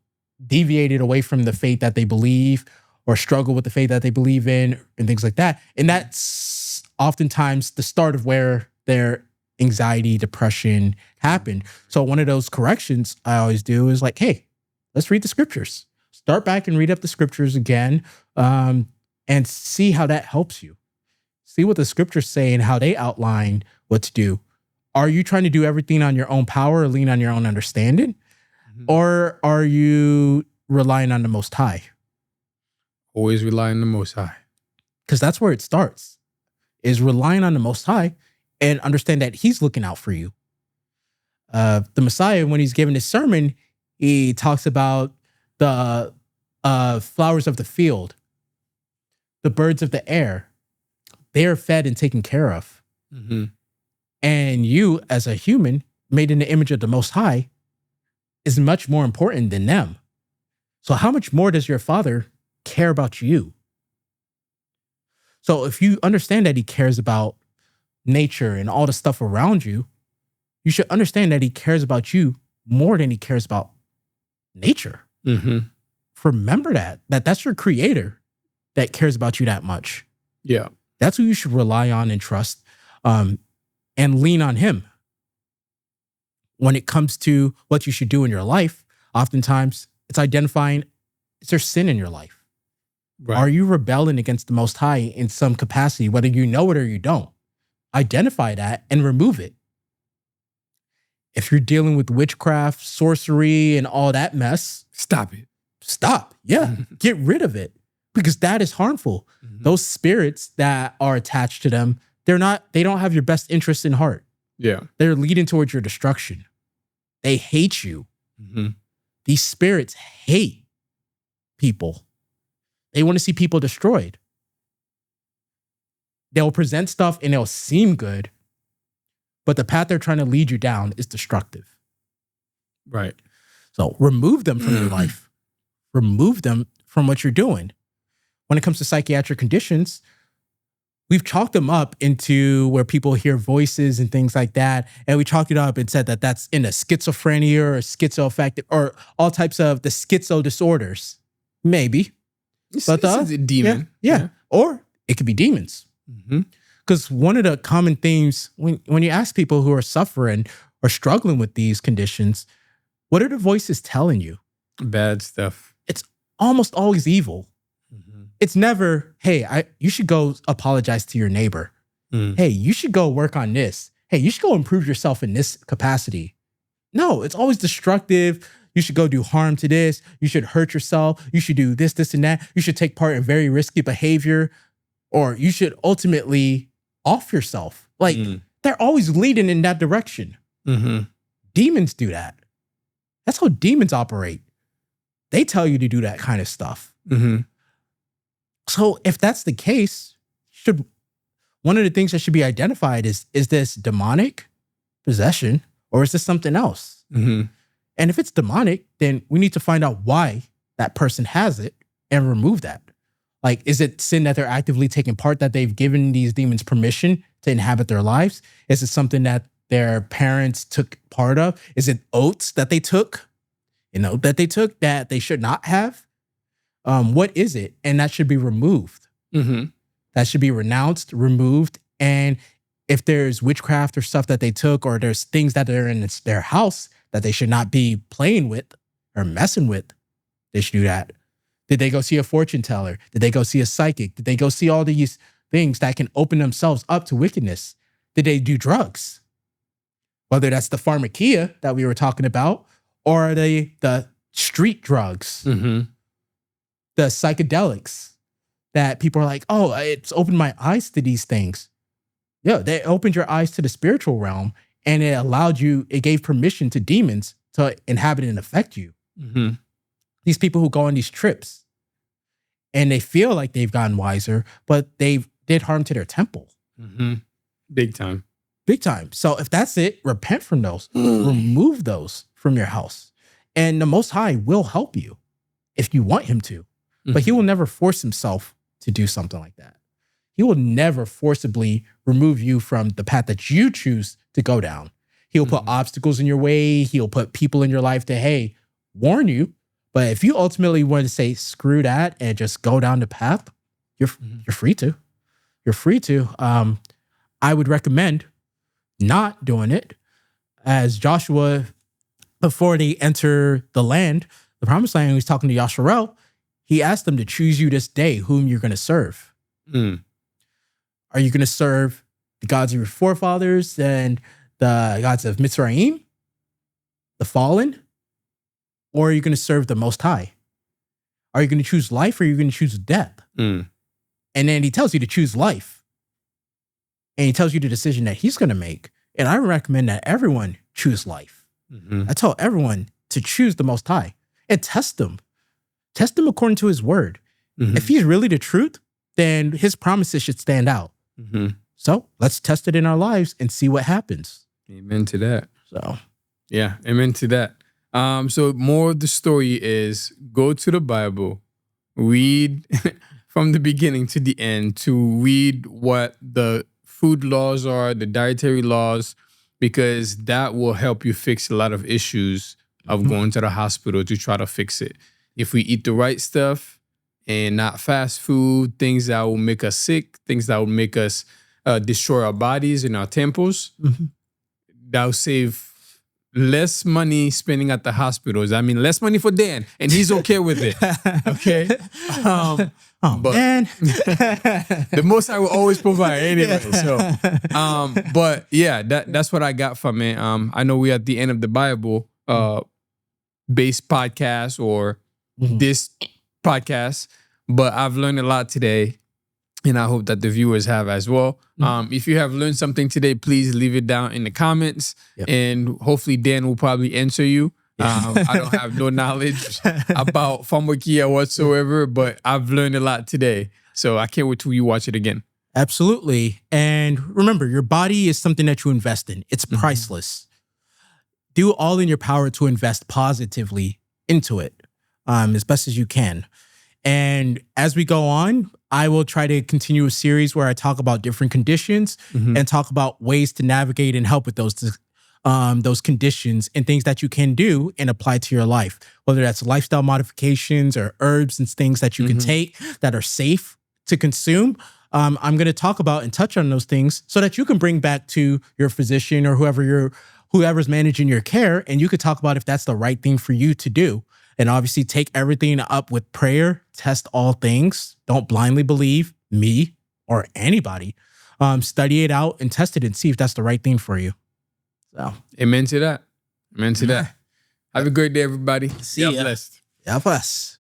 deviated away from the faith that they believe or struggle with the faith that they believe in and things like that. And that's oftentimes the start of where their anxiety, depression happened. So one of those corrections I always do is like, hey, let's read the scriptures. Start back and read up the scriptures again and see how that helps you. See what the scriptures say and how they outline what to do. Are you trying to do everything on your own power or lean on your own understanding? Or are you relying on the Most High? Always rely on the Most High. Because that's where it starts, is relying on the Most High and understand that He's looking out for you. The Messiah, when He's giving His sermon, He talks about the flowers of the field, the birds of the air. They are fed and taken care of. And you, as a human, made in the image of the Most High, is much more important than them. So how much more does your Father care about you? So if you understand that He cares about nature and all the stuff around you, you should understand that He cares about you more than He cares about nature. Remember that's your Creator that cares about you that much. Yeah. That's who you should rely on and trust, and lean on Him. When it comes to what you should do in your life, oftentimes it's identifying, is there sin in your life? Right. Are you rebelling against the Most High in some capacity, whether you know it or you don't? Identify that and remove it. If you're dealing with witchcraft, sorcery, and all that mess, stop it. Stop. Yeah. Get rid of it, because that is harmful. Those spirits that are attached to them, they don't have your best interest in heart. Yeah. They're leading towards your destruction. They hate you. These spirits hate people. They want to see people destroyed. They'll present stuff and it'll seem good, but the path they're trying to lead you down is destructive. Right. So remove them from your life. Remove them from what you're doing. When it comes to psychiatric conditions, we've chalked them up into where people hear voices and things like that. And we chalked it up and said that that's in a schizophrenia or schizoaffective or all types of the schizo disorders. Maybe. But it's a demon. Yeah. Or it could be demons. Because one of the common themes when you ask people who are suffering or struggling with these conditions, what are the voices telling you? Bad stuff. It's almost always evil. It's never, hey, you should go apologize to your neighbor. Hey, you should go work on this. Hey, you should go improve yourself in this capacity. No, it's always destructive. You should go do harm to this. You should hurt yourself. You should do this, and that. You should take part in very risky behavior. Or you should ultimately off yourself. Like, they're always leading in that direction. Demons do that. That's how demons operate. They tell you to do that kind of stuff. So if that's the case, one of the things that should be identified is this demonic possession or is this something else? And if it's demonic, then we need to find out why that person has it and remove that. Like, is it sin that they're actively taking part, that they've given these demons permission to inhabit their lives? Is it something that their parents took part of? Is it oaths that they took, that they should not have? What is it? And that should be removed. That should be renounced, removed. And if there's witchcraft or stuff that they took, or there's things that are in their house that they should not be playing with or messing with, they should do that. Did they go see a fortune teller? Did they go see a psychic? Did they go see all these things that can open themselves up to wickedness? Did they do drugs? Whether that's the pharmakia that we were talking about, or are they the street drugs, the psychedelics that people are like, oh, it's opened my eyes to these things. Yeah, they opened your eyes to the spiritual realm, and it gave permission to demons to inhabit and affect you. These people who go on these trips and they feel like they've gotten wiser, but they did harm to their temple. Big time. Big time. So if that's it, repent from those. Remove those from your house. And the Most High will help you if you want him to. But he will never force himself to do something like that. He will never forcibly remove you from the path that you choose to go down. He'll put obstacles in your way. He'll put people in your life to, hey, warn you. But if you ultimately want to say, screw that and just go down the path, you're free to. You're free to. I would recommend not doing it. As Joshua, before they enter the land, the promised land, he was talking to Yasharel, he asked them to choose you this day whom you're going to serve. Are you going to serve the gods of your forefathers and the gods of Mitzrayim, the fallen? Or are you going to serve the Most High? Are you going to choose life or are you going to choose death? And then he tells you to choose life. And he tells you the decision that he's going to make. And I recommend that everyone choose life. I tell everyone to choose the Most High and test him. Test him according to his word. If he's really the truth, then his promises should stand out. So let's test it in our lives and see what happens. Amen to that. So, yeah, amen to that. So more of the story is go to the Bible, read from the beginning to the end, to read what the food laws are, the dietary laws, because that will help you fix a lot of issues of going to the hospital to try to fix it. If we eat the right stuff and not fast food, things that will make us sick, things that will make us destroy our bodies and our temples, that will save less money spending at the hospitals. I mean, less money for Dan, and he's okay with it. Okay? Man. The Most I will always provide anyway. So, but yeah, that's what I got from it. I know we're at the end of the Bible based podcast or this podcast, but I've learned a lot today. And I hope that the viewers have as well. If you have learned something today, please leave it down in the comments. And hopefully Dan will probably answer you. I don't have no knowledge about Pharmakeia whatsoever, but I've learned a lot today. So I can't wait till you watch it again. Absolutely. And remember, your body is something that you invest in. It's priceless. Do all in your power to invest positively into it as best as you can. And as we go on, I will try to continue a series where I talk about different conditions and talk about ways to navigate and help with those conditions and things that you can do and apply to your life, whether that's lifestyle modifications or herbs and things that you can take that are safe to consume. I'm going to talk about and touch on those things so that you can bring back to your physician or whoever's managing your care, and you could talk about if that's the right thing for you to do. And obviously take everything up with prayer, test all things. Don't blindly believe me or anybody. Study it out and test it and see if that's the right thing for you. So, amen to that. Amen to that. Have a great day, everybody. See ya. Blessed. Help us.